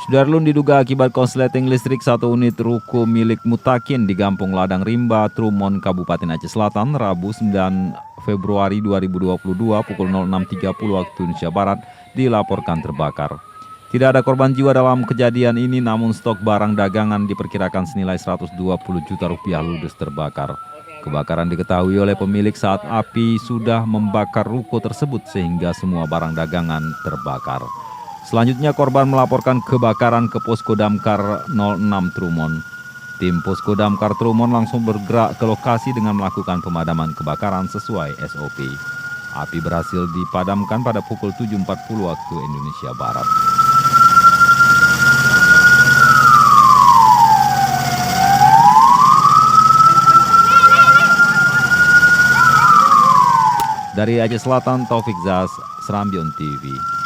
Sudarlun diduga akibat korsleting listrik satu unit ruko milik Mutakin di Gampung Ladang Rimba, Trumon, Kabupaten Aceh Selatan, Rabu 9 Februari 2022 pukul 06.30 waktu Indonesia Barat dilaporkan terbakar. Tidak ada korban jiwa dalam kejadian ini, namun stok barang dagangan diperkirakan senilai 120 juta rupiah ludes terbakar. Kebakaran diketahui oleh pemilik saat api sudah membakar ruko tersebut sehingga semua barang dagangan terbakar. Selanjutnya korban melaporkan kebakaran ke Posko Damkar 06 Trumon. Tim Posko Damkar Trumon langsung bergerak ke lokasi dengan melakukan pemadaman kebakaran sesuai SOP. Api berhasil dipadamkan pada pukul 7.40 waktu Indonesia Barat. Dari Aceh Selatan, Taufik Zaz, Serambion TV.